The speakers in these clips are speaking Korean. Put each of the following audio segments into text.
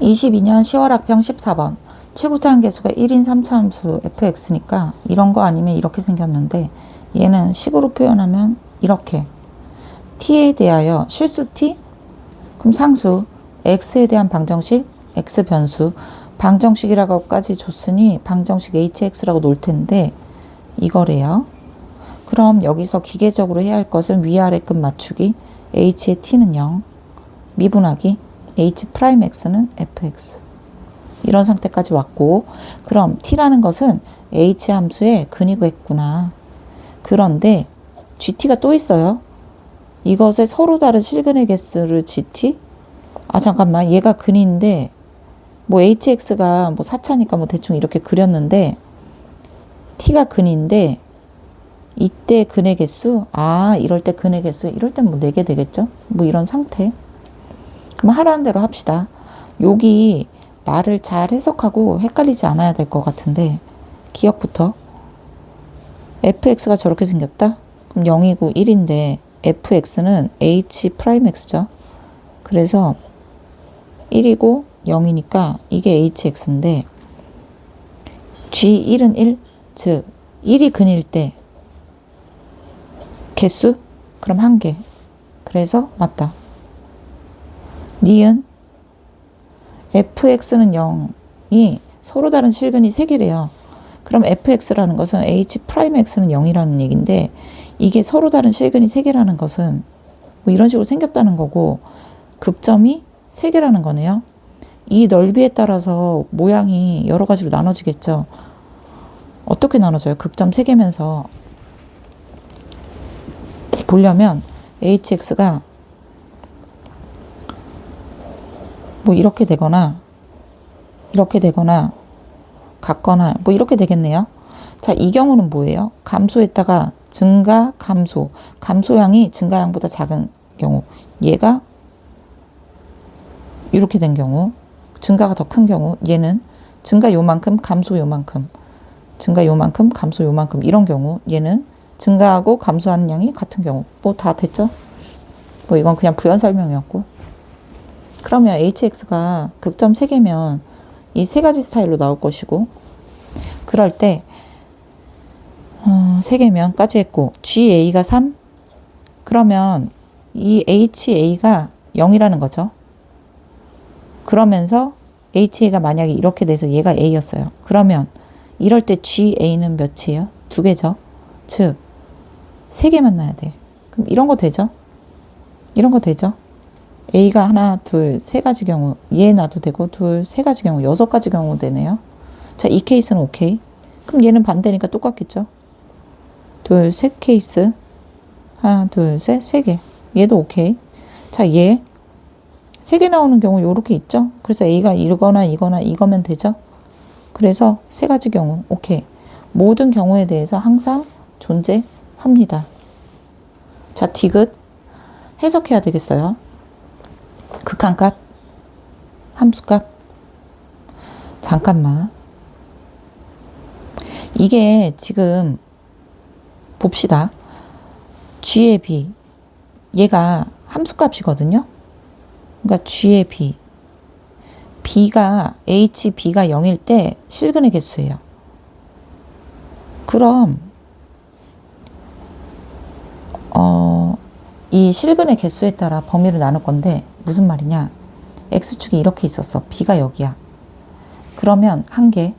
22년 10월 학평 14번 최고차항 계수가 1인 3차함수 fx니까 이런 거 아니면 이렇게 생겼는데 얘는 식으로 표현하면 이렇게 t에 대하여 실수 t 그럼 상수 x에 대한 방정식 x 변수 방정식이라고까지 줬으니 방정식 hx라고 놓을 텐데 이거래요. 그럼 여기서 기계적으로 해야 할 것은 위아래 급 맞추기 h의 t는 0 미분하기 h 프라임 x는 fx 이런 상태까지 왔고 그럼 t라는 것은 h 함수의 근이겠구나. 그런데 gt가 또 있어요. 이것의 서로 다른 실근의 개수를 gt? 아 잠깐만 얘가 근인데 뭐 hx가 뭐 4차니까 뭐 대충 이렇게 그렸는데 t가 근인데 이때 근의 개수? 아 이럴 때 근의 개수? 이럴 땐 뭐 4개 되겠죠? 뭐 이런 상태. 그럼 하라는 대로 합시다. 여기 말을 잘 해석하고 헷갈리지 않아야 될 것 같은데 기억부터 fx가 저렇게 생겼다? 그럼 0이고 1인데 fx는 h 프라임 x죠. 그래서 1이고 0이니까 이게 hx인데 g1은 1, 즉 1이 근일 때 개수? 그럼 1개. 그래서 맞다. 니은 fx는 0이 서로 다른 실근이 3개래요. 그럼 fx라는 것은 h 프라임 x는 0이라는 얘기인데 이게 서로 다른 실근이 3개라는 것은 뭐 이런 식으로 생겼다는 거고 극점이 3개라는 거네요. 이 넓이에 따라서 모양이 여러 가지로 나눠지겠죠. 어떻게 나눠져요? 극점 3개면서 보려면 hx가 뭐 이렇게 되거나 같거나 뭐 이렇게 되겠네요. 자, 이 경우는 뭐예요? 감소했다가 증가, 감소. 감소량이 증가량보다 작은 경우. 얘가 이렇게 된 경우. 증가가 더 큰 경우. 얘는 증가 요만큼, 감소 요만큼. 증가 요만큼, 감소 요만큼. 이런 경우. 얘는 증가하고 감소하는 양이 같은 경우. 뭐 다 됐죠? 뭐 이건 그냥 부연 설명이었고. 그러면 hx가 극점 3개면 이 3가지 스타일로 나올 것이고 그럴 때 3개면까지 했고 ga가 3 그러면 이 ha가 0이라는 거죠. 그러면서 ha가 만약에 이렇게 돼서 얘가 a였어요. 그러면 이럴 때 ga는 몇이에요? 2개죠. 즉 3개 만나야 돼. 그럼 이런 거 되죠? 이런 거 되죠? A가 하나, 둘, 3가지 경우, 얘 놔도 되고, 둘, 3가지 경우, 6가지 경우 되네요. 자, 이 케이스는 오케이. 그럼 얘는 반대니까 똑같겠죠? 둘, 셋 케이스. 하나, 둘, 셋, 3개. 얘도 오케이. 자, 얘. 3개 나오는 경우 요렇게 있죠? 그래서 A가 이거나 이거면 되죠? 그래서 3가지 경우, 오케이. 모든 경우에 대해서 항상 존재합니다. 자, 디귿. 해석해야 되겠어요. 극한값, 함수값. 잠깐만. 이게 지금 봅시다. g의 b. 얘가 함수값이거든요. 그러니까 g의 b. b가 b가 0일 때 실근의 개수예요. 그럼 이 실근의 개수에 따라 범위를 나눌 건데 무슨 말이냐? x축이 이렇게 있었어. b가 여기야. 그러면 1개.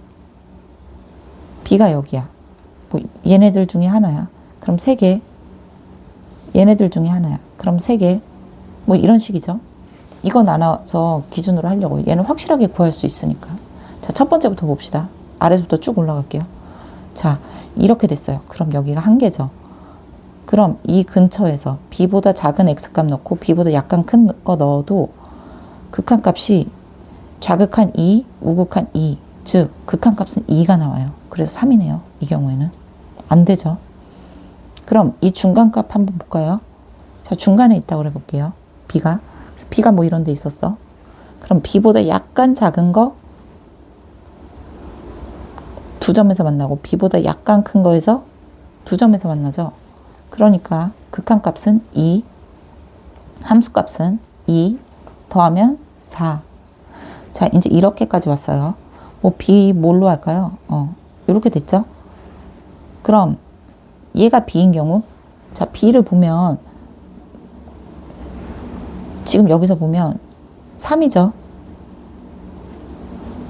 b가 여기야. 뭐 얘네들 중에 하나야. 그럼 3개. 얘네들 중에 하나야. 그럼 3개. 뭐 이런 식이죠. 이거 나눠서 기준으로 하려고. 얘는 확실하게 구할 수 있으니까. 자, 첫 번째부터 봅시다. 아래서부터 쭉 올라갈게요. 자, 이렇게 됐어요. 그럼 여기가 1개죠. 그럼 이 근처에서 b보다 작은 x값 넣고 b보다 약간 큰 거 넣어도 극한값이 좌극한 2, 우극한 2, 즉 극한값은 2가 나와요. 그래서 3이네요. 이 경우에는. 안 되죠. 그럼 이 중간값 한번 볼까요? 자, 중간에 있다고 해볼게요. b가 뭐 이런 데 있었어. 그럼 b보다 약간 작은 거 2점에서 만나고 b보다 약간 큰 거에서 2점에서 만나죠. 그러니까 극한값은 2, 함수값은 2 더하면 4. 자, 이제 이렇게까지 왔어요. 뭐 B 뭘로 할까요? 이렇게 됐죠? 그럼 얘가 B인 경우, 자, B를 보면 지금 여기서 보면 3이죠.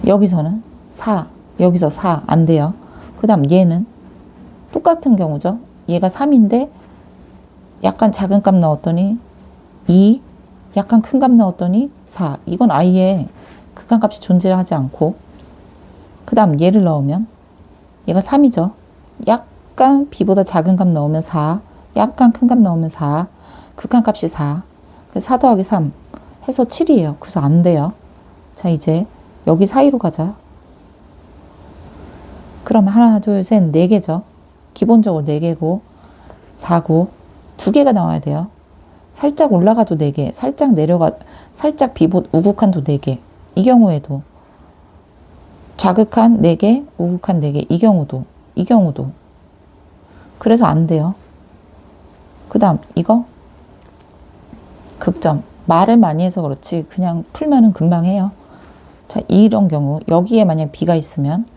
여기서는 4, 여기서 4 안 돼요. 그 다음 얘는 똑같은 경우죠. 얘가 3인데 약간 작은 값 넣었더니 2, 약간 큰 값 넣었더니 4. 이건 아예 극한값이 존재하지 않고, 그 다음 얘를 넣으면 얘가 3이죠. 약간 B보다 작은 값 넣으면 4, 약간 큰 값 넣으면 4, 극한값이 4. 그래서 4 더하기 3 해서 7이에요. 그래서 안 돼요. 자, 이제 여기 사이로 가자. 그럼 하나, 둘, 셋, 4개죠. 기본적으로 4개고, 4고, 2개가 나와야 돼요. 살짝 올라가도 4개, 살짝 내려가, 살짝 우극한도 4개. 이 경우에도 좌극한 4개, 우극한 4개. 이 경우도. 그래서 안 돼요. 그 다음 이거 극점. 말을 많이 해서 그렇지 그냥 풀면은 금방 해요. 자, 이런 경우 여기에 만약 B가 있으면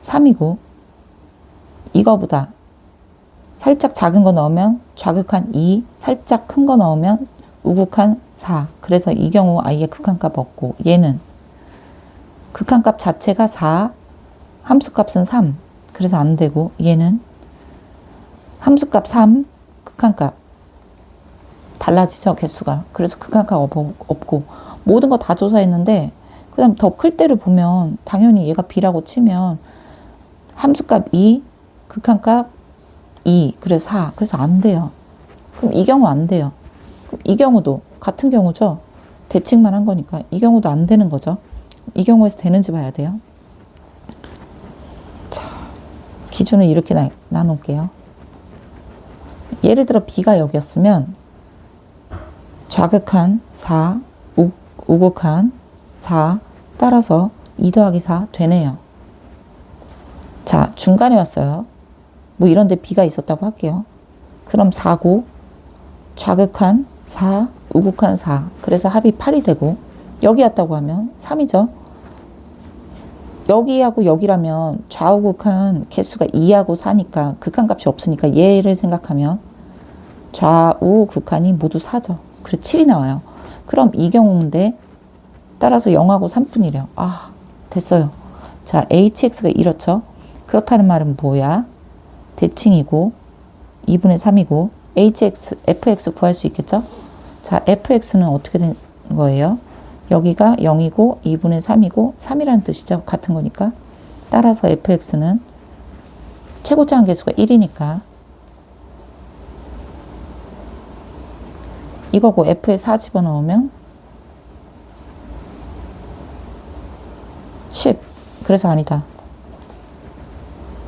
3이고, 이거보다 살짝 작은 거 넣으면 좌극한 2, 살짝 큰 거 넣으면 우극한 4. 그래서 이 경우 아예 극한값 없고, 얘는 극한값 자체가 4, 함수값은 3. 그래서 안 되고, 얘는 함수값 3, 극한값 달라지죠, 개수가. 그래서 극한값 없고, 모든 거 다 조사했는데, 그 다음 더 클 때를 보면 당연히 얘가 B라고 치면 함수값 2, 극한값 2, 그래서 4. 그래서 안 돼요. 그럼 이 경우 안 돼요. 그럼 이 경우도 같은 경우죠. 대칭만 한 거니까 이 경우도 안 되는 거죠. 이 경우에서 되는지 봐야 돼요. 자, 기준을 이렇게 나눌게요. 예를 들어 B가 여기였으면 좌극한 4, 우극한 4, 따라서 2 더하기 4 되네요. 자, 중간에 왔어요. 뭐 이런 데 B가 있었다고 할게요. 그럼 4고, 좌극한 4, 우극한 4. 그래서 합이 8이 되고, 여기 왔다고 하면 3이죠. 여기하고 여기라면 좌우극한 개수가 2하고 4니까 극한값이 없으니까 얘를 생각하면 좌우극한이 모두 4죠. 그래 7이 나와요. 그럼 이 경우인데 따라서 0하고 3분이래요. 아, 됐어요. 자, hx가 이렇죠. 그렇다는 말은 뭐야? 대칭이고 2분의 3이고 fx 구할 수 있겠죠? 자, fx는 어떻게 된 거예요? 여기가 0이고 2분의 3이고 3이라는 뜻이죠. 같은 거니까. 따라서 fx는 최고차 함계수가 1이니까 이거고 f에 4 집어넣으면 10. 그래서 아니다.